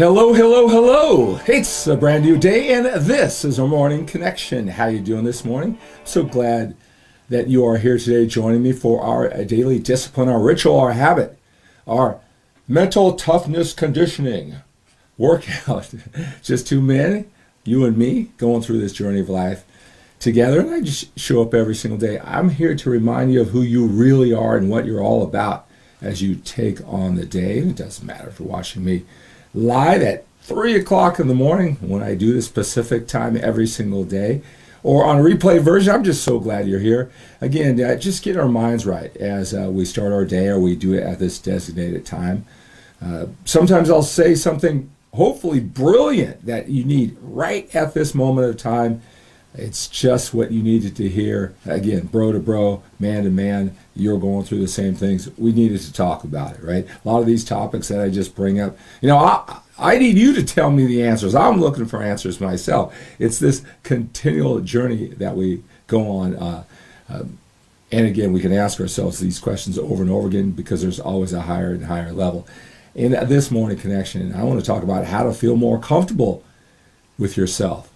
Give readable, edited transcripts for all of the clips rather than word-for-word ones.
Hello, hello, hello. It's a brand new day, and this is our morning connection. How you doing this morning? So glad that you are here today joining me for our daily discipline, our ritual, our habit, our mental toughness conditioning workout. Just two men, you and me, going through this journey of life together, and I just show up every single day. I'm here to remind you of who you really are and what you're all about as you take on the day. It doesn't matter if you're watching me live at 3 o'clock in the morning when I do this Pacific time every single day, or on a replay version. I'm just so glad you're here. Again, just get our minds right as we start our day, or we do it at this designated time. Sometimes I'll say something hopefully brilliant that you need right at this moment of time. It's just what you needed to hear. Again, bro to bro, man to man, you're going through the same things. We needed to talk about it, right? A lot of these topics that I just bring up, I need you to tell me the answers. I'm looking for answers myself. It's this continual journey that we go on. And again, we can ask ourselves these questions over and over again because there's always a higher and higher level. In this morning connection, I want to talk about how to feel more comfortable with yourself.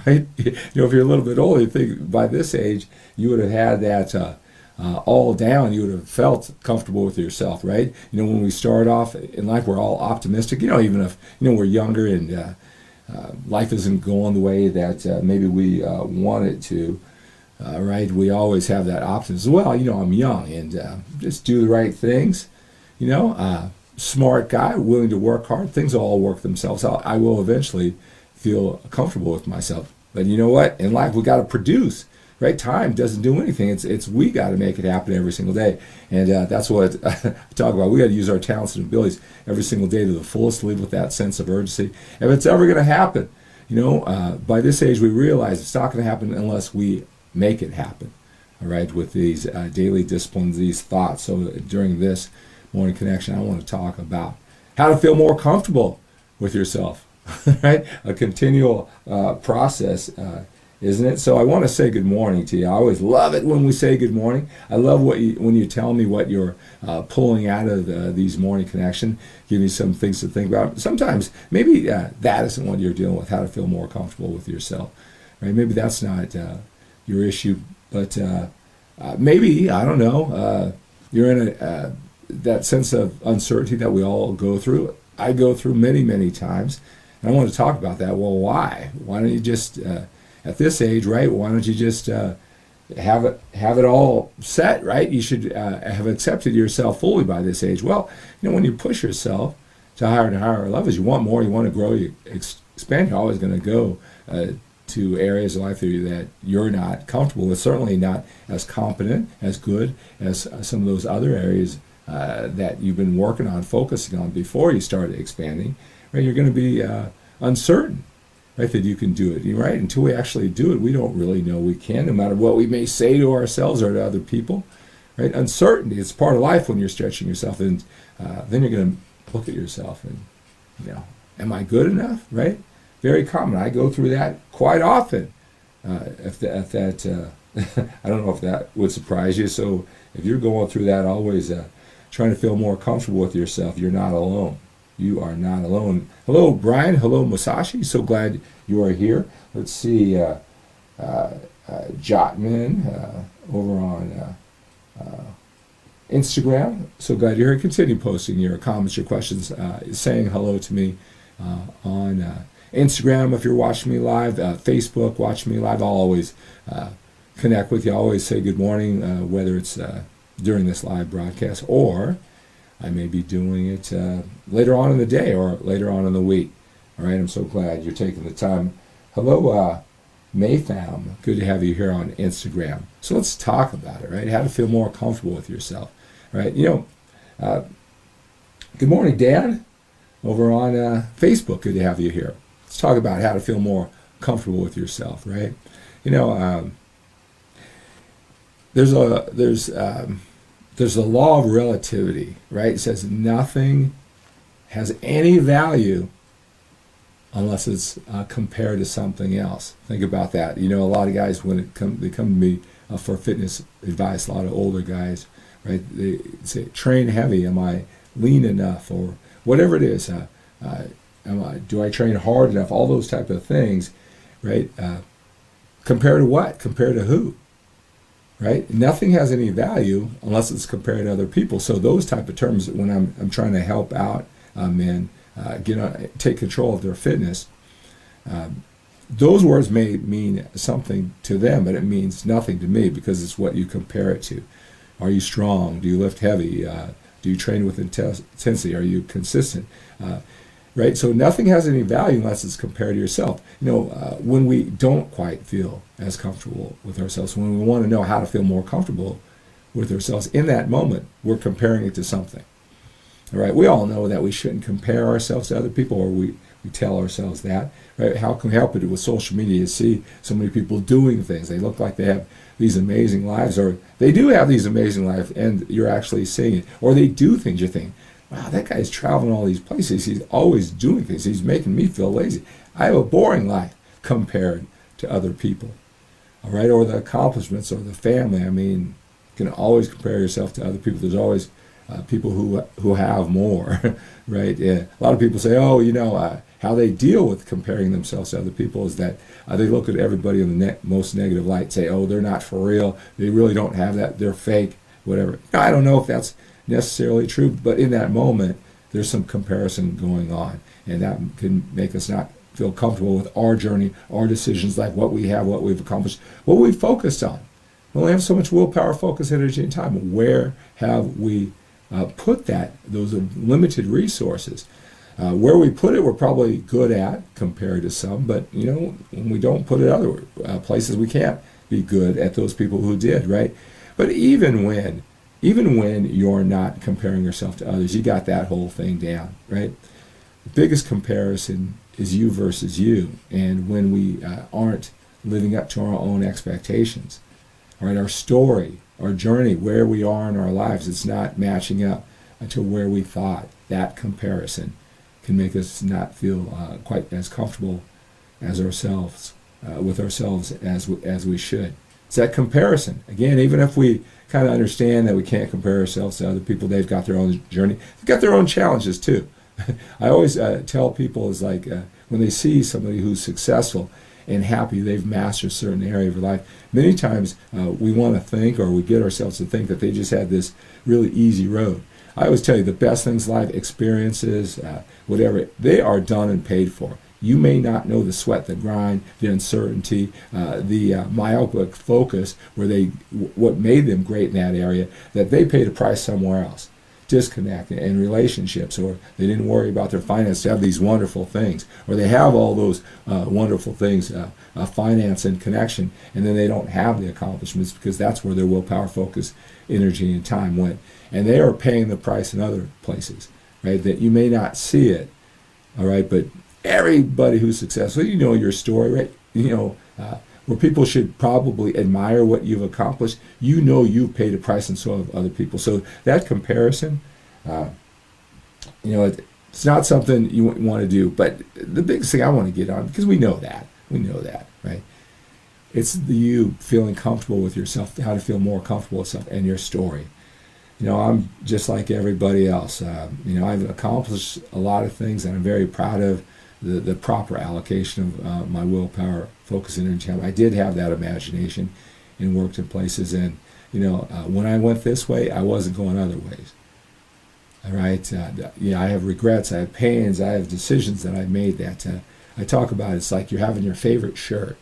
Right? If you're a little bit older, you think by this age you would have had that all down. You would have felt comfortable with yourself, right? When we start off in life, we're all optimistic. Even if we're younger and life isn't going the way that maybe we want it to, right? We always have that optimism. Well, I'm young and just do the right things. Smart guy, willing to work hard. Things will all work themselves out. I will eventually feel comfortable with myself. But you know what? In life, we got to produce, right? Time doesn't do anything. It's we got to make it happen every single day. And that's what I talk about. We got to use our talents and abilities every single day to the fullest, live with that sense of urgency. If it's ever going to happen, by this age, we realize it's not going to happen unless we make it happen, all right, with these daily disciplines, these thoughts. So during this morning connection, I want to talk about how to feel more comfortable with yourself. Right? A continual process, isn't it? So I want to say good morning to you. I always love it when we say good morning. I love when you tell me what you're pulling out of these morning connection, give me some things to think about. Sometimes maybe that isn't what you're dealing with, how to feel more comfortable with yourself. Right? Maybe that's not your issue, but maybe, I don't know, you're in that sense of uncertainty that we all go through. I go through many, many times. I want to talk about that. Well, why? Why don't you just, at this age, right? Why don't you just have it all set, right? You should have accepted yourself fully by this age. Well, when you push yourself to higher and higher levels, you want more, you want to grow, you expand. You're always going to go to areas of life that you're not comfortable with. Certainly not as competent, as good as some of those other areas that you've been working on, focusing on before you started expanding. Right? You're going to be uncertain, right, that you can do it. Right? Until we actually do it, we don't really know we can, no matter what we may say to ourselves or to other people. Right? Uncertainty, it's part of life when you're stretching yourself, and then you're going to look at yourself and, am I good enough? Right? Very common. I go through that quite often. If that I don't know if that would surprise you. So if you're going through that, always trying to feel more comfortable with yourself, you're not alone. You are not alone. Hello, Brian. Hello, Musashi. So glad you are here. Let's see, Jotman over on Instagram. So glad you're here. Continue posting your comments, your questions, saying hello to me on Instagram. If you're watching me live, Facebook, watch me live. I'll always connect with you. I always say good morning, whether it's during this live broadcast or I may be doing it later on in the day or later on in the week. All right, I'm so glad you're taking the time. Hello, Mayfam. Good to have you here on Instagram. So let's talk about it, right? How to feel more comfortable with yourself, right? Good morning, Dan, over on Facebook. Good to have you here. Let's talk about how to feel more comfortable with yourself, right? There's a law of relativity, right? It says nothing has any value unless it's compared to something else. Think about that. A lot of guys, when they come to me for fitness advice, a lot of older guys, right? They say, train heavy. Am I lean enough? Or whatever it is. Do I train hard enough? All those type of things, right? Compare to what? Compare to who? Right? Nothing has any value unless it's compared to other people. So those type of terms, when I'm trying to help out men take control of their fitness, those words may mean something to them, but it means nothing to me because it's what you compare it to. Are you strong? Do you lift heavy? Do you train with intensity? Are you consistent? Right? So nothing has any value unless it's compared to yourself. When we don't quite feel as comfortable with ourselves, when we want to know how to feel more comfortable with ourselves, in that moment, we're comparing it to something. All right? We all know that we shouldn't compare ourselves to other people, or we tell ourselves that. Right? How can we help it with social media? You see so many people doing things. They look like they have these amazing lives, or they do have these amazing lives, and you're actually seeing it. Or they do things, you're thinking, wow, that guy's traveling all these places. He's always doing things. He's making me feel lazy. I have a boring life compared to other people. All right? Or the accomplishments or the family. I mean, you can always compare yourself to other people. There's always people who have more, right? Yeah. A lot of people say, how they deal with comparing themselves to other people is that they look at everybody in the most negative light, say, oh, they're not for real. They really don't have that. They're fake, whatever. I don't know if that's necessarily true, but in that moment, there's some comparison going on, and that can make us not feel comfortable with our journey, our decisions, like what we have, what we've accomplished, what we've focused on. We only have so much willpower, focus, energy, and time. Where have we put those limited resources? Where we put it, we're probably good at compared to some, but when we don't put it other places, we can't be good at those people who did, right? But even when you're not comparing yourself to others, you got that whole thing down, right? The biggest comparison is you versus you, and when we aren't living up to our own expectations, all right, our story, our journey, where we are in our lives, it's not matching up to where we thought. That comparison can make us not feel quite as comfortable as ourselves, with ourselves as we should. It's that comparison. Again, even if we kind of understand that we can't compare ourselves to other people, they've got their own journey. They've got their own challenges too. I always tell people is like when they see somebody who's successful and happy, they've mastered a certain area of their life. Many times we want to think, or we get ourselves to think, that they just had this really easy road. I always tell you the best things in life, experiences, whatever, they are done and paid for. You may not know the sweat, the grind, the uncertainty, the myopic focus, what made them great in that area, that they paid a price somewhere else. Disconnect in relationships, or they didn't worry about their finances to have these wonderful things, or they have all those wonderful things, finance and connection, and then they don't have the accomplishments because that's where their willpower, focus, energy, and time went. And they are paying the price in other places, right? That you may not see it, all right? But everybody who's successful, your story, right? Where people should probably admire what you've accomplished, you've paid a price, and so have other people. So that comparison, it's not something you want to do. But the biggest thing I want to get on, because we know that, right? It's you feeling comfortable with yourself, how to feel more comfortable with yourself and your story. I'm just like everybody else. I've accomplished a lot of things, and I'm very proud of the proper allocation of my willpower, focus, and energy. I did have that imagination and worked in places, and when I went this way, I wasn't going other ways. All right, I have regrets, I have pains, I have decisions that I made that I talk about. It's like you're having your favorite shirt,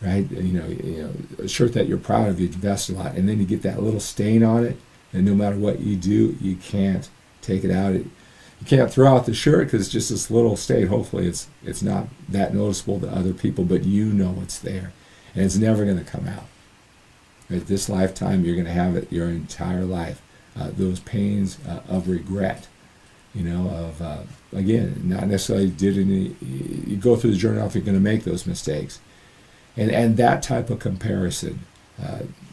right? A shirt that you're proud of, you invest a lot, and then you get that little stain on it, and no matter what you do, you can't take it out. You can't throw out the shirt because it's just this little stain. Hopefully it's not that noticeable to other people, but it's there. And it's never going to come out. At this lifetime, you're going to have it your entire life. Those pains of regret, again, not necessarily you go through the journey if you're going to make those mistakes. And that type of comparison,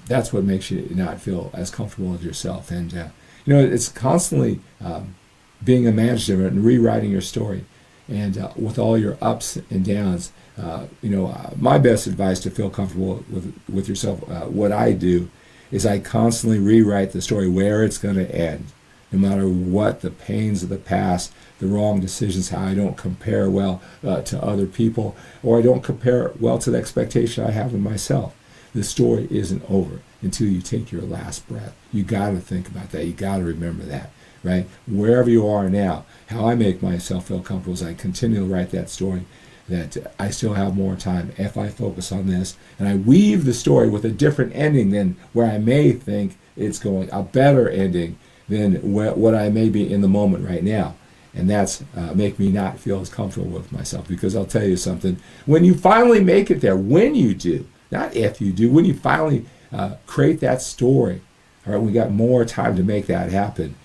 that's what makes you not feel as comfortable with yourself. And, it's constantly being imaginative and rewriting your story, and with all your ups and downs. My best advice to feel comfortable with yourself, what I do is I constantly rewrite the story, where it's going to end. No matter what the pains of the past, the wrong decisions, how I don't compare well to other people, or I don't compare well to the expectation I have of myself. The story isn't over until you take your last breath. You got to think about that. You got to remember that, right? Wherever you are now, how I make myself feel comfortable is I continue to write that story, that I still have more time if I focus on this, and I weave the story with a different ending than where I may think it's going, a better ending than what I may be in the moment right now. And that's make me not feel as comfortable with myself. Because I'll tell you something, when you finally make it there, when you do, not if you do, when you finally create that story, all right, we got more time to make that happen.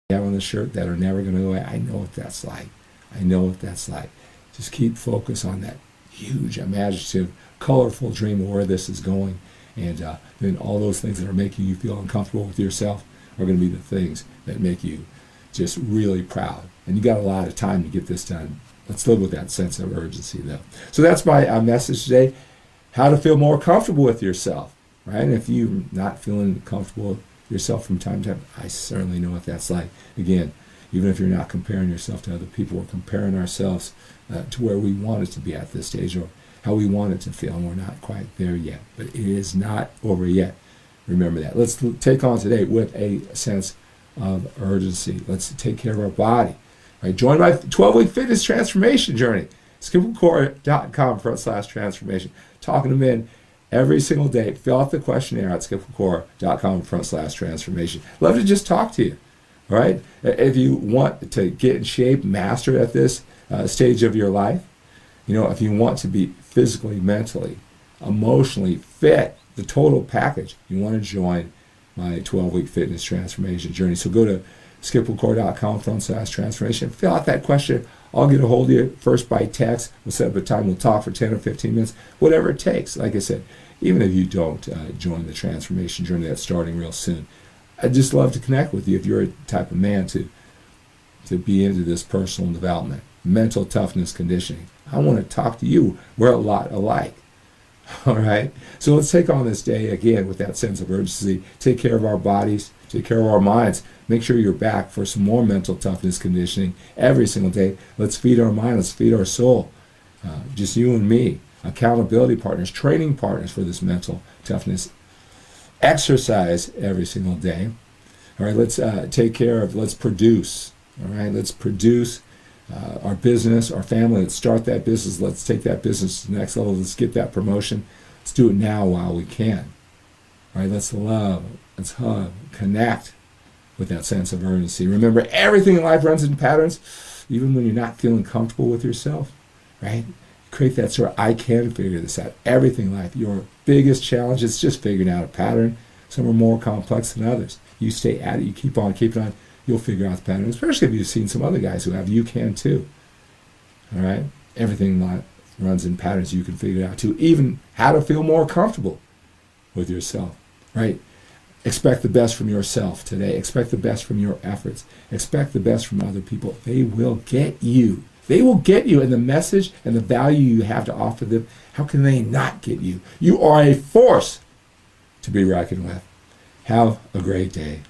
You have on the shirt that are never going to go away. I know what that's like. I know what that's like. Just keep focus on that huge, imaginative, colorful dream of where this is going. And then all those things that are making you feel uncomfortable with yourself are going to be the things that make you just really proud. And you got a lot of time to get this done. Let's live with that sense of urgency, though. So that's my message today, how to feel more comfortable with yourself, right? And if you're not feeling comfortable with yourself from time to time, I certainly know what that's like. Again, even if you're not comparing yourself to other people, we're comparing ourselves to where we want it to be at this stage, or how we want it to feel, and we're not quite there yet. But it is not over yet. Remember that. Let's take on today with a sense of urgency. Let's take care of our body. Right? Join my 12-week fitness transformation journey. skippercore.com/transformation. Talking to men every single day. Fill out the questionnaire at skippercore.com/transformation. Love to just talk to you. All right? If you want to get in shape, master at this stage of your life, if you want to be physically, mentally, emotionally fit, the total package, you want to join my 12-week fitness transformation journey. So go to skippercore.com/transformation. Fill out that question. I'll get a hold of you first by text. We'll set up a time. We'll talk for 10 or 15 minutes, whatever it takes. Like I said, even if you don't join the transformation journey that's starting real soon, I'd just love to connect with you if you're a type of man to be into this personal development, mental toughness conditioning. I want to talk to you. We're a lot alike. All right? So let's take on this day again with that sense of urgency. Take care of our bodies. Take care of our minds. Make sure you're back for some more mental toughness conditioning every single day. Let's feed our mind. Let's feed our soul. Just you and me. Accountability partners, training partners for this mental toughness. Exercise every single day. All right, let's let's produce. All right, let's produce our business, our family. Let's start that business. Let's take that business to the next level. Let's get that promotion. Let's do it now while we can. All right, let's love, let's hug, connect with that sense of urgency. Remember, everything in life runs in patterns, even when you're not feeling comfortable with yourself, right? Create that sort of, I can figure this out. Everything in life, your biggest challenge is just figuring out a pattern. Some are more complex than others. You stay at it, you keep on, you'll figure out the pattern. Especially if you've seen some other guys who have, you can too. All right? Everything in life runs in patterns. You can figure it out too. Even how to feel more comfortable with yourself, right? Expect the best from yourself today. Expect the best from your efforts. Expect the best from other people. They will get you. They will get you, and the message and the value you have to offer them, how can they not get you? You are a force to be reckoned with. Have a great day.